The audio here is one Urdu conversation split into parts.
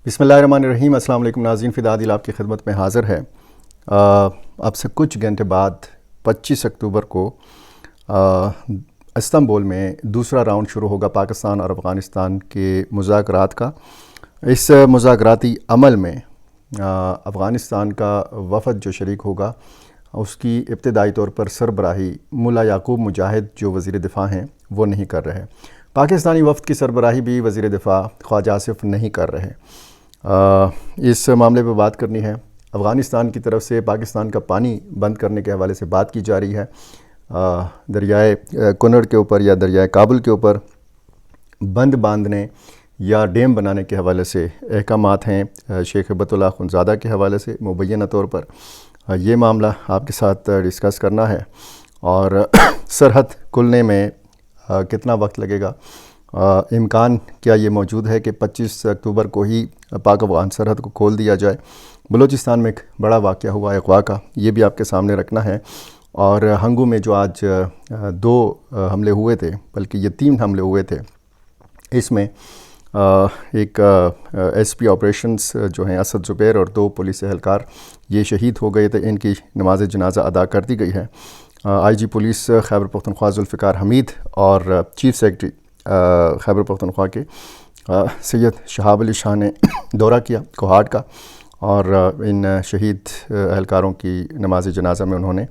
بسم اللہ الرحمن الرحیم۔ السلام علیکم ناظرین، فدا عادل آپ کی خدمت میں حاضر ہے۔ اب سے کچھ گھنٹے بعد 25 اکتوبر کو استنبول میں دوسرا راؤنڈ شروع ہوگا پاکستان اور افغانستان کے مذاکرات کا۔ اس مذاکراتی عمل میں افغانستان کا وفد جو شریک ہوگا اس کی ابتدائی طور پر سربراہی ملا یعقوب مجاہد جو وزیر دفاع ہیں وہ نہیں کر رہے۔ پاکستانی وفد کی سربراہی بھی وزیر دفاع خواجہ آصف نہیں کر رہے۔ اس معاملے پہ بات کرنی ہے۔ افغانستان کی طرف سے پاکستان کا پانی بند کرنے کے حوالے سے بات کی جا رہی ہے۔ دریائے کنڑ کے اوپر یا دریائے کابل کے اوپر بند باندھنے یا ڈیم بنانے کے حوالے سے احکامات ہیں شیخ ہبت اللہ اخندزادہ کے حوالے سے۔ مبینہ طور پر یہ معاملہ آپ کے ساتھ ڈسکس کرنا ہے، اور سرحد کھلنے میں کتنا وقت لگے گا، امکان کیا یہ موجود ہے کہ 25 اکتوبر کو ہی پاک افغان سرحد کو کھول دیا جائے۔ بلوچستان میں ایک بڑا واقعہ ہوا اغوا کا، یہ بھی آپ کے سامنے رکھنا ہے۔ اور ہنگو میں جو آج 2 حملے ہوئے تھے، بلکہ یہ 3 حملے ہوئے تھے، اس میں ایک ایس پی آپریشنز جو ہیں اسد زبیر اور 2 پولیس اہلکار یہ شہید ہو گئے تھے۔ ان کی نماز جنازہ ادا کر دی گئی ہے۔ آئی جی پولیس خیبر پختونخوا ذوالفقار حمید اور چیف سیکرٹری خیبر پختونخوا کے سید شہاب علی شاہ نے دورہ کیا کوہاٹ کا، اور ان شہید اہلکاروں کی نماز جنازہ میں انہوں نے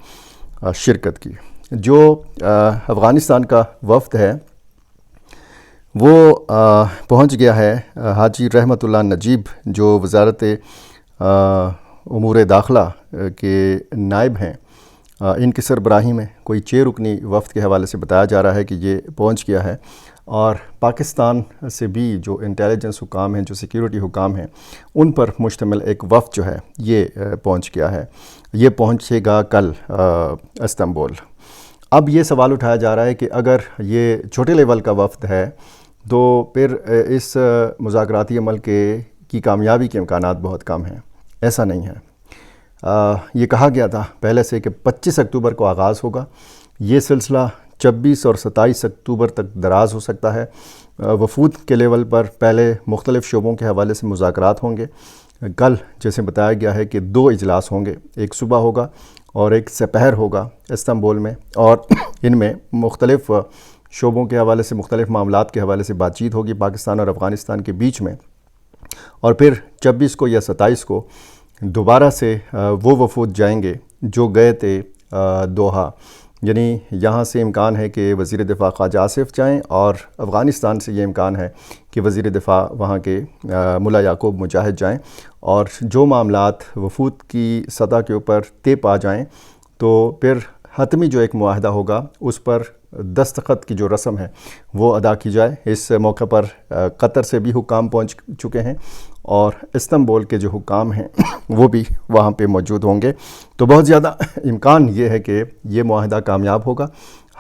شرکت کی۔ جو افغانستان کا وفد ہے وہ پہنچ گیا ہے۔ حاجی رحمت اللہ نجیب جو وزارت امور داخلہ کے نائب ہیں، ان کی سربراہی میں کوئی 6 رکنی وفد کے حوالے سے بتایا جا رہا ہے کہ یہ پہنچ گیا ہے، اور پاکستان سے بھی جو انٹیلیجنس حکام ہیں، جو سیکیورٹی حکام ہیں، ان پر مشتمل ایک وفد جو ہے یہ پہنچ گیا ہے۔ یہ پہنچے گا کل استنبول۔ اب یہ سوال اٹھایا جا رہا ہے کہ اگر یہ چھوٹے لیول کا وفد ہے تو پھر اس مذاکراتی عمل کی کامیابی کے امکانات بہت کم ہیں۔ ایسا نہیں ہے۔ یہ کہا گیا تھا پہلے سے کہ 25 اکتوبر کو آغاز ہوگا۔ یہ سلسلہ 26 اور 27 اکتوبر تک دراز ہو سکتا ہے۔ وفود کے لیول پر پہلے مختلف شعبوں کے حوالے سے مذاکرات ہوں گے۔ کل جیسے بتایا گیا ہے کہ 2 اجلاس ہوں گے، ایک صبح ہوگا اور ایک سپہر ہوگا استنبول میں، اور ان میں مختلف شعبوں کے حوالے سے، مختلف معاملات کے حوالے سے بات چیت ہوگی پاکستان اور افغانستان کے بیچ میں۔ اور پھر 26 کو یا 27 کو دوبارہ سے وہ وفود جائیں گے جو گئے تھے دوحہ، یعنی یہاں سے امکان ہے کہ وزیر دفاع خواجہ آصف جائیں، اور افغانستان سے یہ امکان ہے کہ وزیر دفاع وہاں کے ملا یعقوب مجاہد جائیں، اور جو معاملات وفود کی سطح کے اوپر طے پا جائیں تو پھر حتمی جو ایک معاہدہ ہوگا اس پر دستخط کی جو رسم ہے وہ ادا کی جائے۔ اس موقع پر قطر سے بھی حکام پہنچ چکے ہیں، اور استنبول کے جو حکام ہیں وہ بھی وہاں پہ موجود ہوں گے۔ تو بہت زیادہ امکان یہ ہے کہ یہ معاہدہ کامیاب ہوگا۔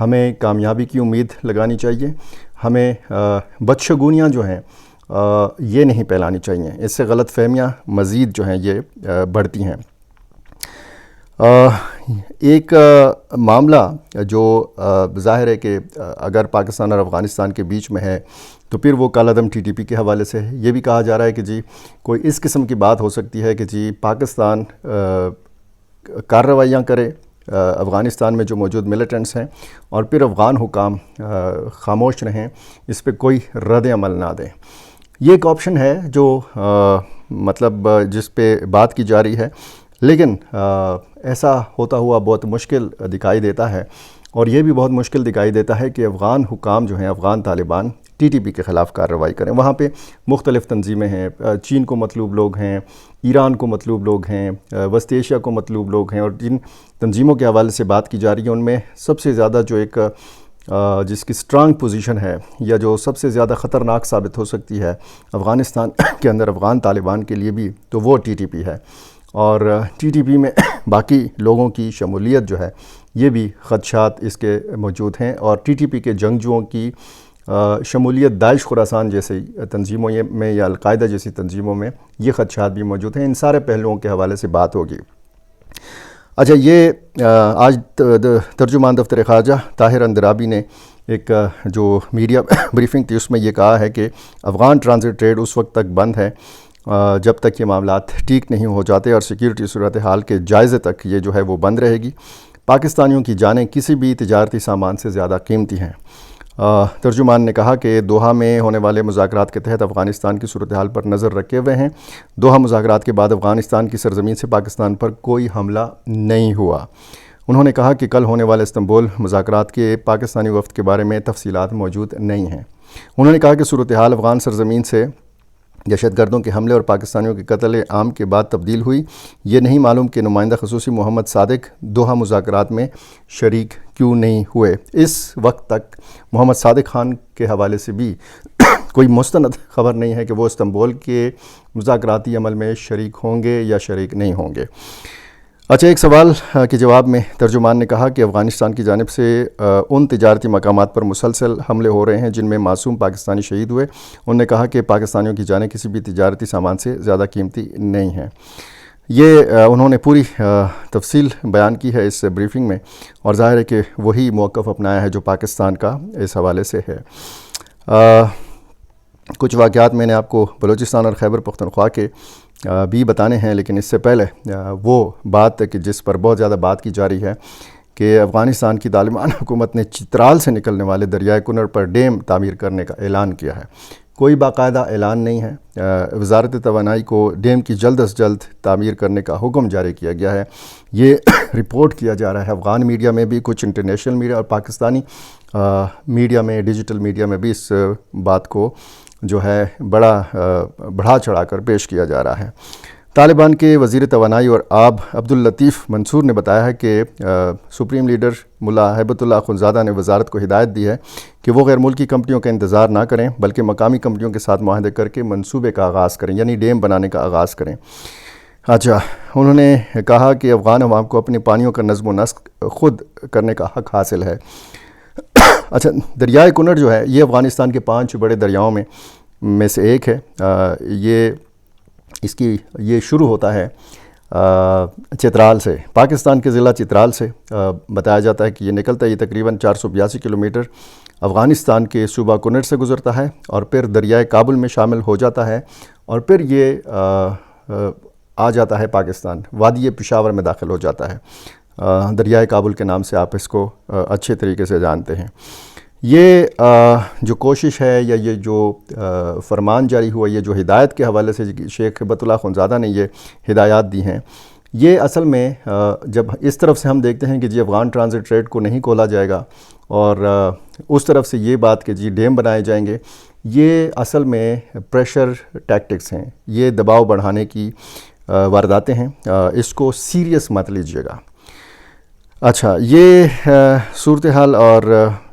ہمیں کامیابی کی امید لگانی چاہیے۔ ہمیں بدشگونیاں جو ہیں یہ نہیں پھیلانی چاہیے، اس سے غلط فہمیاں مزید جو ہیں یہ بڑھتی ہیں۔ ایک معاملہ جو ظاہر ہے کہ اگر پاکستان اور افغانستان کے بیچ میں ہے تو پھر وہ کالعدم ٹی ٹی پی کے حوالے سے ہے۔ یہ بھی کہا جا رہا ہے کہ جی کوئی اس قسم کی بات ہو سکتی ہے کہ جی پاکستان کارروائیاں کرے افغانستان میں جو موجود ملیٹنٹس ہیں، اور پھر افغان حکام خاموش رہیں، اس پہ کوئی رد عمل نہ دیں۔ یہ ایک آپشن ہے جو مطلب جس پہ بات کی جا رہی ہے، لیکن ایسا ہوتا ہوا بہت مشکل دکھائی دیتا ہے، اور یہ بھی بہت مشکل دکھائی دیتا ہے کہ افغان حکام جو ہیں، Afghan Taliban T T P کے خلاف کارروائی کریں۔ وہاں پہ مختلف تنظیمیں ہیں، چین کو مطلوب لوگ ہیں، ایران کو مطلوب لوگ ہیں، وسط ایشیا کو مطلوب لوگ ہیں، اور جن تنظیموں کے حوالے سے بات کی جا رہی ہے ان میں سب سے زیادہ جو ایک جس کی سٹرانگ پوزیشن ہے، یا جو سب سے زیادہ خطرناک ثابت ہو سکتی ہے افغانستان کے اندر افغان طالبان کے لیے بھی، تو وہ ٹی ٹی پی ہے۔ اور ٹی ٹی پی میں باقی لوگوں کی شمولیت جو ہے یہ بھی خدشات اس کے موجود ہیں، اور ٹی ٹی پی کے جنگجوؤں کی شمولیت داعش خراسان جیسے تنظیموں میں یا القاعدہ جیسی تنظیموں میں یہ خدشات بھی موجود ہیں۔ ان سارے پہلوؤں کے حوالے سے بات ہوگی۔ اچھا، یہ آج ترجمان دفتر خارجہ طاہر اندرابی نے ایک جو میڈیا بریفنگ تھی اس میں یہ کہا ہے کہ افغان ٹرانزٹ ٹریڈ اس وقت تک بند ہے جب تک یہ معاملات ٹھیک نہیں ہو جاتے اور سیکیورٹی صورتحال کے جائزے تک یہ جو ہے وہ بند رہے گی۔ پاکستانیوں کی جانیں کسی بھی تجارتی سامان سے زیادہ قیمتی ہیں۔ ترجمان نے کہا کہ دوحہ میں ہونے والے مذاکرات کے تحت افغانستان کی صورتحال پر نظر رکھے ہوئے ہیں۔ دوحہ مذاکرات کے بعد افغانستان کی سرزمین سے پاکستان پر کوئی حملہ نہیں ہوا۔ انہوں نے کہا کہ کل ہونے والے استنبول مذاکرات کے پاکستانی وفد کے بارے میں تفصیلات موجود نہیں ہیں۔ انہوں نے کہا کہ صورتحال افغان سرزمین سے دہشت گردوں کے حملے اور پاکستانیوں کے قتل عام کے بعد تبدیل ہوئی۔ یہ نہیں معلوم کہ نمائندہ خصوصی محمد صادق دوحہ مذاکرات میں شریک کیوں نہیں ہوئے۔ اس وقت تک محمد صادق خان کے حوالے سے بھی کوئی مستند خبر نہیں ہے کہ وہ استنبول کے مذاکراتی عمل میں شریک ہوں گے یا شریک نہیں ہوں گے۔ اچھا، ایک سوال کے جواب میں ترجمان نے کہا کہ افغانستان کی جانب سے ان تجارتی مقامات پر مسلسل حملے ہو رہے ہیں جن میں معصوم پاکستانی شہید ہوئے۔ انہوں نے کہا کہ پاکستانیوں کی جانیں کسی بھی تجارتی سامان سے زیادہ قیمتی نہیں ہیں۔ یہ انہوں نے پوری تفصیل بیان کی ہے اس بریفنگ میں، اور ظاہر ہے کہ وہی موقف اپنایا ہے جو پاکستان کا اس حوالے سے ہے۔ کچھ واقعات میں نے آپ کو بلوچستان اور خیبر پختونخوا کے بھی بتانے ہیں، لیکن اس سے پہلے وہ بات کہ جس پر بہت زیادہ بات کی جا رہی ہے کہ افغانستان کی طالبان حکومت نے چترال سے نکلنے والے دریائے کنر پر ڈیم تعمیر کرنے کا اعلان کیا ہے۔ کوئی باقاعدہ اعلان نہیں ہے۔ وزارت توانائی کو ڈیم کی جلد از جلد تعمیر کرنے کا حکم جاری کیا گیا ہے۔ یہ رپورٹ کیا جا رہا ہے افغان میڈیا میں بھی، کچھ انٹرنیشنل میڈیا اور پاکستانی میڈیا میں، ڈیجیٹل میڈیا میں بھی اس بات کو جو ہے بڑھا چڑھا کر پیش کیا جا رہا ہے۔ طالبان کے وزیر توانائی اور آب عبداللطیف منصور نے بتایا ہے کہ سپریم لیڈر ملا ہیبت اللہ اخنزادہ نے وزارت کو ہدایت دی ہے کہ وہ غیر ملکی کمپنیوں کا انتظار نہ کریں، بلکہ مقامی کمپنیوں کے ساتھ معاہدے کر کے منصوبے کا آغاز کریں، یعنی ڈیم بنانے کا آغاز کریں۔ اچھا، انہوں نے کہا کہ افغان عوام کو اپنے پانیوں کا نظم و نسق خود کرنے کا حق حاصل ہے۔ اچھا، دریائے کنر جو ہے یہ افغانستان کے 5 بڑے دریاؤں میں سے ایک ہے۔ یہ شروع ہوتا ہے چترال سے، پاکستان کے ضلع چترال سے بتایا جاتا ہے کہ یہ نکلتا ہے، یہ تقریباً 482 کلومیٹر افغانستان کے صوبہ کنر سے گزرتا ہے اور پھر دریائے کابل میں شامل ہو جاتا ہے، اور پھر یہ آ جاتا ہے پاکستان، وادی پشاور میں داخل ہو جاتا ہے۔ دریائے کابل کے نام سے آپ اس کو اچھے طریقے سے جانتے ہیں۔ یہ جو کوشش ہے یا یہ جو فرمان جاری ہوا، یہ جو ہدایت کے حوالے سے شیخ ہیبت اللہ اخنزادہ نے یہ ہدایات دی ہیں، یہ اصل میں جب اس طرف سے ہم دیکھتے ہیں کہ جی افغان ٹرانزٹ ریٹ کو نہیں کھولا جائے گا، اور اس طرف سے یہ بات کہ جی ڈیم بنائے جائیں گے، یہ اصل میں پریشر ٹیکٹکس ہیں، یہ دباؤ بڑھانے کی وارداتیں ہیں۔ اس کو سیریس مت لیجیے گا۔ اچھا، یہ صورتحال اور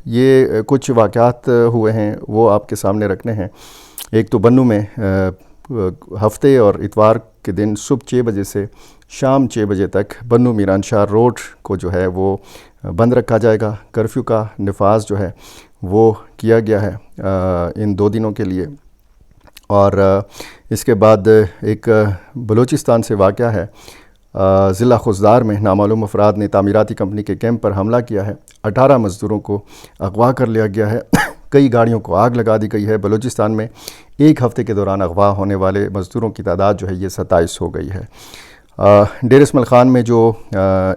یہ کچھ واقعات ہوئے ہیں وہ آپ کے سامنے رکھنے ہیں۔ ایک تو بنوں میں ہفتے اور اتوار کے دن صبح 6 بجے سے شام 6 بجے تک بنوں میران شاہ روڈ کو جو ہے وہ بند رکھا جائے گا۔ کرفیو کا نفاذ جو ہے وہ کیا گیا ہے ان 2 دنوں کے لیے۔ اور اس کے بعد ایک بلوچستان سے واقعہ ہے، ضلع خضدار میں نامعلوم افراد نے تعمیراتی کمپنی کے کیمپ پر حملہ کیا ہے، 18 مزدوروں کو اغوا کر لیا گیا ہے، کئی گاڑیوں کو آگ لگا دی گئی ہے۔ بلوچستان میں ایک ہفتے کے دوران اغوا ہونے والے مزدوروں کی تعداد جو ہے یہ 27 ہو گئی ہے۔ ڈیر اسماعیل خان میں جو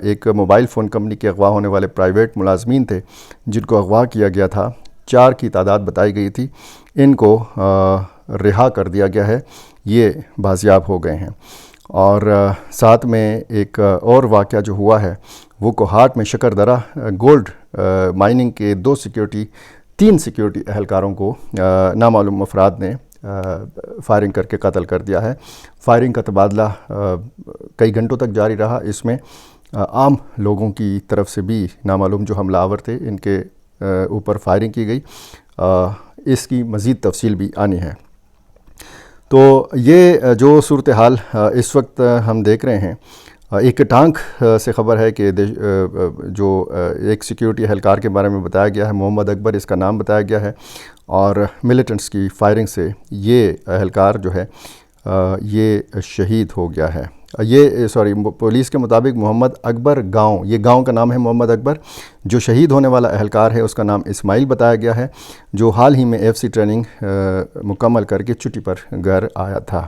ایک موبائل فون کمپنی کے اغوا ہونے والے پرائیویٹ ملازمین تھے جن کو اغوا کیا گیا تھا، 4 کی تعداد بتائی گئی تھی، ان کو رہا کر دیا گیا ہے، یہ بازیاب ہو گئے ہیں۔ اور ساتھ میں ایک اور واقعہ جو ہوا ہے وہ کوہاٹ میں شکر درہ گولڈ مائننگ کے 3 سیکیورٹی اہلکاروں کو نامعلوم افراد نے فائرنگ کر کے قتل کر دیا ہے۔ فائرنگ کا تبادلہ کئی گھنٹوں تک جاری رہا، اس میں عام لوگوں کی طرف سے بھی نامعلوم جو حملہ آور تھے ان کے اوپر فائرنگ کی گئی۔ اس کی مزید تفصیل بھی آنی ہے۔ تو یہ جو صورتحال اس وقت ہم دیکھ رہے ہیں، ایک ٹانک سے خبر ہے کہ جو ایک سیکیورٹی اہلکار کے بارے میں بتایا گیا ہے، محمد اکبر اس کا نام بتایا گیا ہے، اور ملیٹنٹس کی فائرنگ سے یہ اہلکار جو ہے یہ شہید ہو گیا ہے۔ پولیس کے مطابق محمد اکبر یہ گاؤں کا نام ہے محمد اکبر، جو شہید ہونے والا اہلکار ہے اس کا نام اسماعیل بتایا گیا ہے، جو حال ہی میں ایف سی ٹریننگ مکمل کر کے چھٹی پر گھر آیا تھا۔